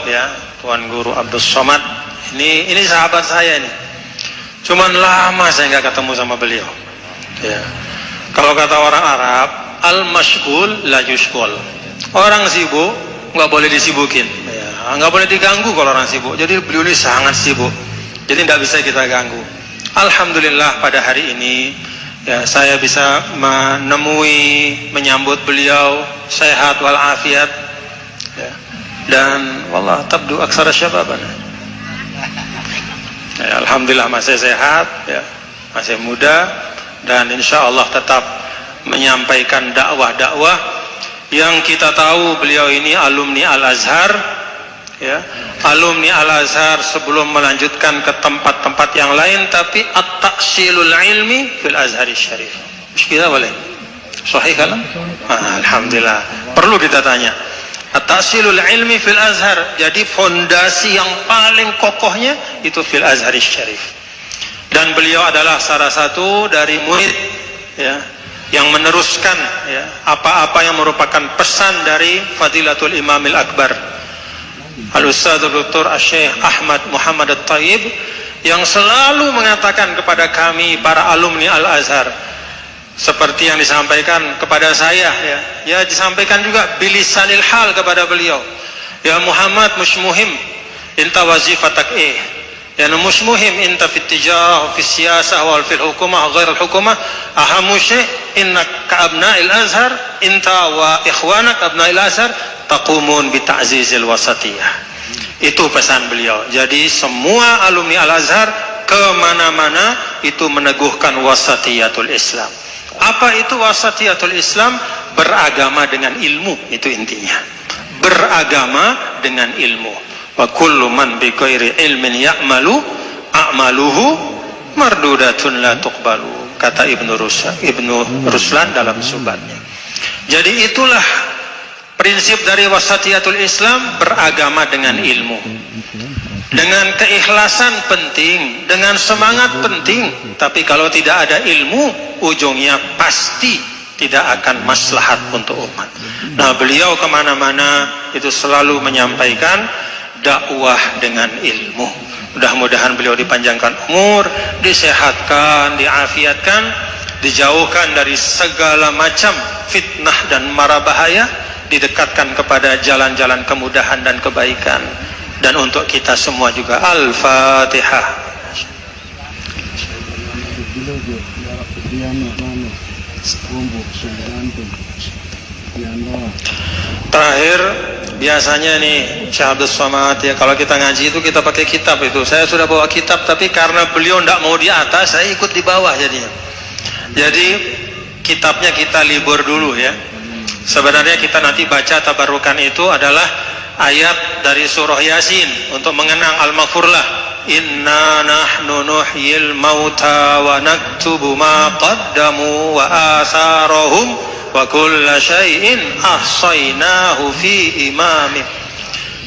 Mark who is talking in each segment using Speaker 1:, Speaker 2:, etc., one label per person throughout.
Speaker 1: ya, Tuan Guru Abdul Somad. Ini sahabat saya ini. Cuman lama saya nggak ketemu sama beliau. Ya. Kalau kata orang Arab, al-mashghul la yushghal. Orang sibuk nggak boleh disibukin. Ya, nggak boleh diganggu kalau orang sibuk. Jadi beliau ini sangat sibuk. Jadi nggak bisa kita ganggu. Alhamdulillah pada hari ini ya, saya bisa menyambut beliau sehat walafiat. Ya. Dan wallah tabdu aksara syababana. Ya, alhamdulillah masih sehat, ya, masih muda, dan insya Allah tetap menyampaikan dakwah-dakwah yang kita tahu beliau ini alumni Al-Azhar, ya, alumni Al-Azhar sebelum melanjutkan ke tempat-tempat yang lain, tapi at-taksilul ilmi fil Azhari Syarif. Kita boleh? Sahih kan? Alhamdulillah. Perlu kita tanya. At-taksilul ilmi fil Azhar. Jadi fondasi yang paling kokohnya itu fil Azhari Syarif. Dan beliau adalah salah satu dari murid, ya, yang meneruskan, ya, apa-apa yang merupakan pesan dari Fadilatul Imamil Akbar Al-Ustadz Dr. Syekh Ahmad Muhammad At-Tayyib, yang selalu mengatakan kepada kami para alumni Al-Azhar, seperti yang disampaikan kepada saya, ya disampaikan juga bilisanil hal kepada beliau. Ya Muhammad, mush muhim inta wazifatak ya mush muhim inta fit tijarah fi siyasah wal fil hukumah ghair al hukumah ahamu syai' innak ka abna'il azhar inta wa ikhwanak abna'il azhar taqumun bi ta'zizil wasatiyah. Itu pesan beliau. Jadi semua alumni Al-Azhar kemana-mana itu meneguhkan wasatiyatul Islam. Apa itu wasatiyatul Islam? Beragama dengan ilmu, itu intinya. Beragama dengan ilmu. Wa kullu man bi ghairi ilmin ya'malu a'maluhu mardudatun la tuqbalu, kata Ibnu Ruslan dalam subatnya. Jadi itulah prinsip dari wasatiyatul Islam, beragama dengan ilmu. Dengan keikhlasan penting, dengan semangat penting, tapi kalau tidak ada ilmu, ujungnya pasti tidak akan maslahat untuk umat. Nah, beliau kemana-mana itu selalu menyampaikan dakwah dengan ilmu. Mudah-mudahan beliau dipanjangkan umur, disehatkan, diafiatkan, dijauhkan dari segala macam fitnah dan mara bahaya, didekatkan kepada jalan-jalan kemudahan dan kebaikan. Dan untuk kita semua juga Al-Fatihah. Terakhir, biasanya nih Syekh Abdul Somad, ya, kalau kita ngaji itu kita pakai kitab itu. Saya sudah bawa kitab, tapi karena beliau tidak mau di atas, saya ikut di bawah jadinya. Jadi kitabnya kita libur dulu, ya. Sebenarnya kita nanti baca tabarukan itu adalah ayat dari surah Yasin untuk mengenang Al-Maghfurlah. Inna nahnu nuhyil mauta wa naktubu ma qaddamu wa atharahum wa kulla syai'in ahsaynahu fi imamin.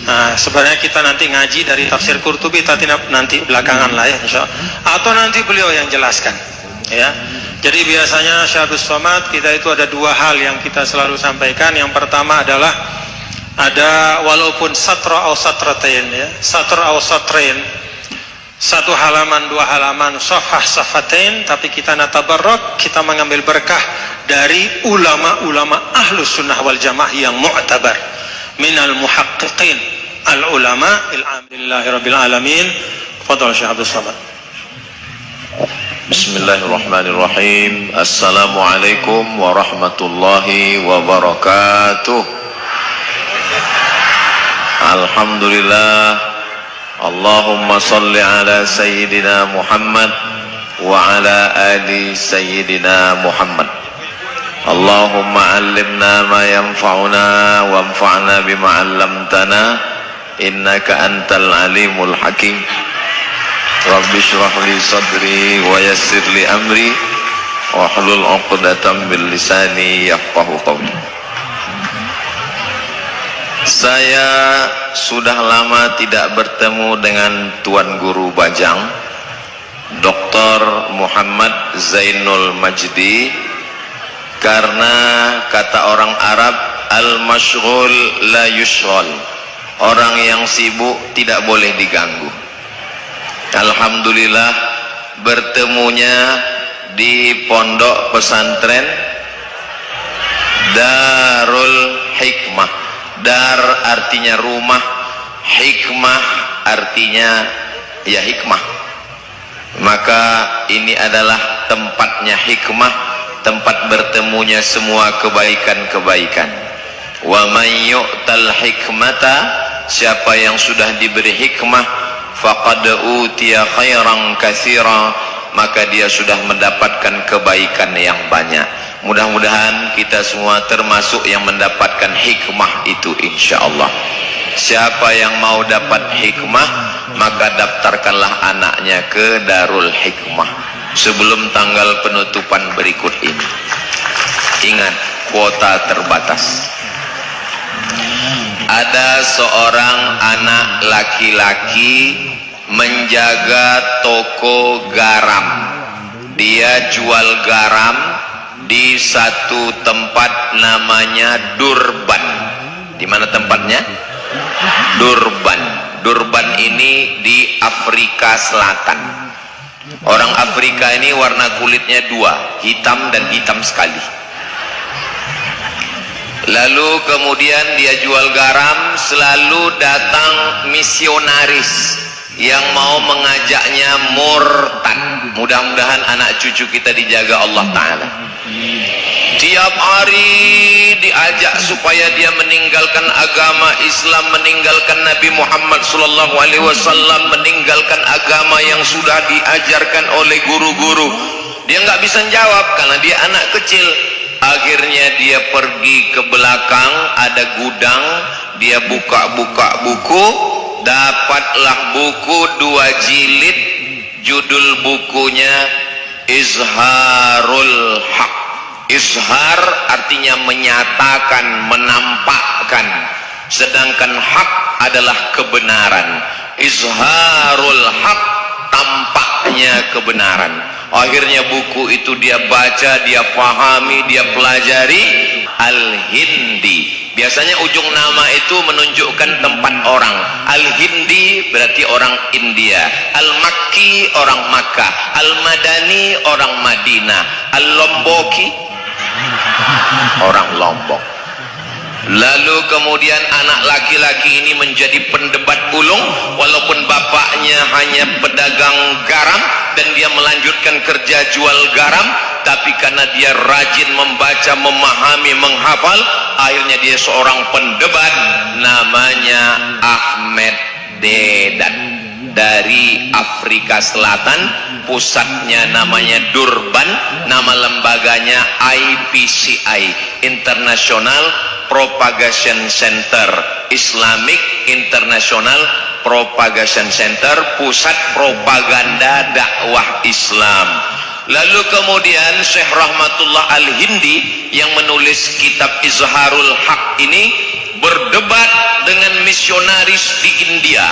Speaker 1: Nah, sebenarnya kita nanti ngaji dari tafsir Qurtubi, nanti belakangan lah, ya, insyaallah. Atau nanti beliau yang jelaskan, ya. Jadi biasanya Syekh Abdul Somad kita itu ada dua hal yang kita selalu sampaikan. Yang pertama adalah ada walaupun satra atau satratain, ya, satra atau satrain, satu halaman, dua halaman, safhah safatain, tapi kita natabarrak, kita mengambil berkah dari ulama-ulama ahlus sunnah wal jamaah yang mu'tabar minal muhaqqiqin al ulama alhamdulillahi rabbil alamin. Fadhal Syekh Abdul Somad.
Speaker 2: Bismillahirrahmanirrahim. Assalamualaikum warahmatullahi wabarakatuh. Alhamdulillah. Allahumma salli ala Sayyidina Muhammad wa ala ali Sayyidina Muhammad. Allahumma allimna ma yanfa'una wa anfa'na bima 'allamtana innaka antal alimul hakim. Rabbi shrah li sadri wa yassir li amri wa hlul 'uqdatam min lisani yafqahu qawli. Saya sudah lama tidak bertemu dengan Tuan Guru Bajang, Dr. Muhammad Zainul Majdi, karena kata orang Arab al-mashghul la yushghal. Orang yang sibuk tidak boleh diganggu. Alhamdulillah bertemunya di pondok pesantren Darul Hikmah. Dar artinya rumah, hikmah artinya ya hikmah. Maka ini adalah tempatnya hikmah, tempat bertemunya semua kebaikan-kebaikan. Wa man yu'tal hikmata, siapa yang sudah diberi hikmah, faqad utiya khairan katsira, maka dia sudah mendapatkan kebaikan yang banyak. Mudah-mudahan kita semua termasuk yang mendapatkan hikmah itu insyaallah. Siapa yang mau dapat hikmah, maka daftarkanlah anaknya ke Darul Hikmah sebelum tanggal penutupan berikut ini. Ingat, kuota terbatas. Ada seorang anak laki-laki menjaga toko garam. Dia jual garam di satu tempat namanya Durban. Di mana tempatnya? Durban. Durban ini di Afrika Selatan. Orang Afrika ini warna kulitnya dua, hitam dan hitam sekali. Lalu kemudian dia jual garam, selalu datang misionaris yang mau mengajaknya murtad. Mudah-mudahan anak cucu kita dijaga Allah Ta'ala. Tiap hari diajak supaya dia meninggalkan agama Islam, meninggalkan Nabi Muhammad SAW, meninggalkan agama yang sudah diajarkan oleh guru-guru. Dia nggak bisa jawab karena dia anak kecil. Akhirnya dia pergi ke belakang, ada gudang, dia buka-buka buku, dapatlah buku 2 jilid, judul bukunya Izharul Haq. Izhar artinya menyatakan, menampakkan, sedangkan hak adalah kebenaran. Izharul Haq, tampaknya kebenaran. Akhirnya buku itu dia baca, dia pahami, dia pelajari. Al-Hindi, biasanya ujung nama itu menunjukkan tempat orang. Al-Hindi berarti orang India, Al-Makki orang Makkah, Al-Madani orang Madinah, Al-Lomboki orang Lombok. Lalu kemudian anak laki-laki ini menjadi pendebat ulung, walaupun bapaknya hanya pedagang garam dan dia melanjutkan kerja jual garam, tapi karena dia rajin membaca, memahami, menghafal, akhirnya dia seorang pendebat namanya Ahmed Dedan dari Afrika Selatan. Pusatnya namanya Durban, nama lembaganya IPCI, International Propagation Center, Islamic International Propagation Center, pusat propaganda dakwah Islam. Lalu kemudian Syekh Rahmatullah Al-Hindi yang menulis kitab Izharul Haq ini berdebat dengan misionaris di India.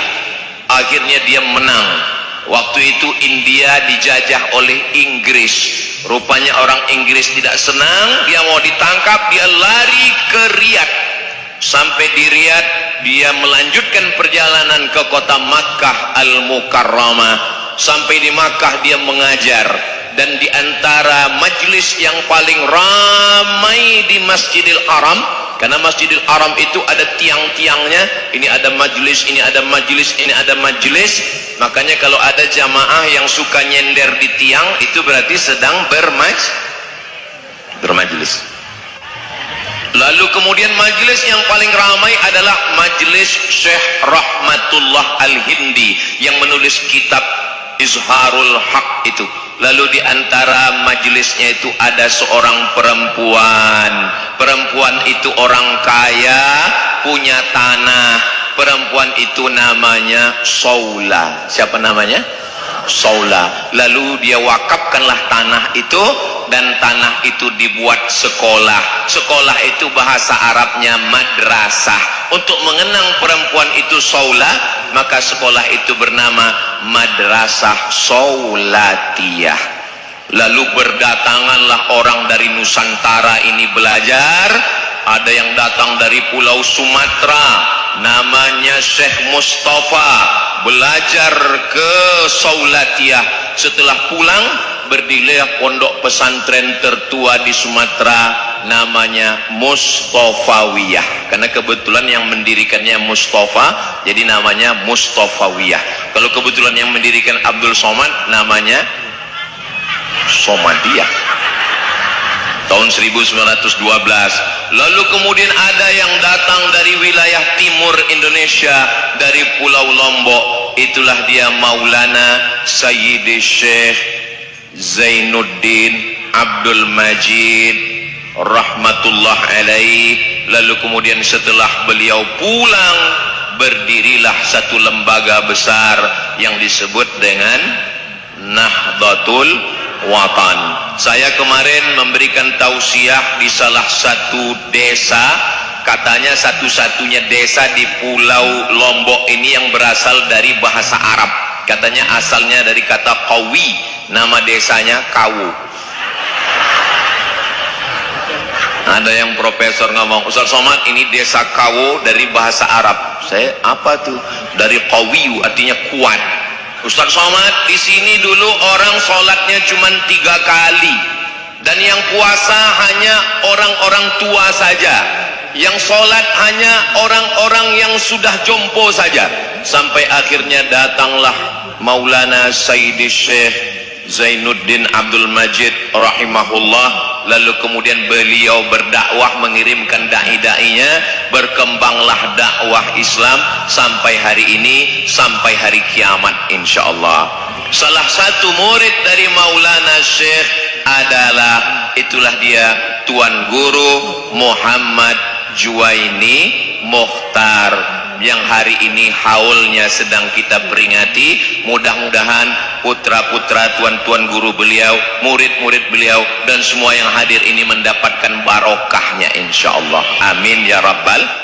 Speaker 2: Akhirnya dia menang. Waktu itu India dijajah oleh Inggris. Rupanya orang Inggris tidak senang, dia mau ditangkap, dia lari ke Riyadh. Sampai di Riyadh dia melanjutkan perjalanan ke kota Makkah Al-Mukarramah. Sampai di Makkah dia mengajar, dan di antara majlis yang paling ramai di Masjidil Haram, karena Masjidil Haram itu ada tiang-tiangnya, ini ada majlis, ini ada majlis, ini ada majlis. Makanya kalau ada jamaah yang suka nyender di tiang, itu berarti sedang bermajlis. Lalu kemudian majlis yang paling ramai adalah majlis Syekh Rahmatullah Al-Hindi yang menulis kitab Izharul Haq itu. Lalu di antara majelisnya itu ada seorang perempuan. Perempuan itu orang kaya, punya tanah. Perempuan itu namanya Saula. Siapa namanya? Saula. Lalu dia wakafkanlah tanah itu, dan tanah itu dibuat sekolah. Sekolah itu bahasa Arabnya madrasah. Untuk mengenang perempuan itu Saula, maka sekolah itu bernama Madrasah Saulatiyah. Lalu berdatanganlah orang dari Nusantara ini belajar. Ada yang datang dari Pulau Sumatera, namanya Syekh Mustafa, belajar ke Saulatiyah. Setelah pulang berdirilah pondok pesantren tertua di Sumatera, namanya Mustafawiyah, karena kebetulan yang mendirikannya Mustafa, jadi namanya Mustafawiyah. Kalau kebetulan yang mendirikan Abdul Somad, namanya Somadiyah, tahun 1912. Lalu kemudian ada yang datang dari wilayah timur Indonesia, dari Pulau Lombok, itulah dia Maulana Sayyidi Syekh Zainuddin Abdul Majid rahmatullah alaih. Lalu kemudian setelah beliau pulang, berdirilah satu lembaga besar yang disebut dengan Nahdlatul Watan. Saya kemarin memberikan tausiah di salah satu desa, katanya satu-satunya desa di Pulau Lombok ini yang berasal dari bahasa Arab. Katanya asalnya dari kata Qawi, nama desanya Kawu. Ada yang profesor ngomong, Ustaz Somad, ini desa Kawu dari bahasa Arab. Saya, apa tuh? Dari Qawiyu, artinya kuat. Ustaz Somad, di sini dulu orang sholatnya cuma 3 kali, dan yang puasa hanya orang-orang tua saja, yang sholat hanya orang-orang yang sudah jompo saja. Sampai akhirnya datanglah Maulana Sayyidi Syekh Zainuddin Abdul Majid rahimahullah. Lalu kemudian beliau berdakwah, mengirimkan dai-dainya, berkembanglah dakwah Islam sampai hari ini, sampai hari kiamat insyaallah. Salah satu murid dari Maulana Syekh adalah, itulah dia Tuan Guru Muhammad Juwaini Mukhtar, yang hari ini haulnya sedang kita peringati. Mudah-mudahan putra-putra tuan-tuan guru beliau, murid-murid beliau, dan semua yang hadir ini mendapatkan barokahnya insyaallah. Amin ya rabbal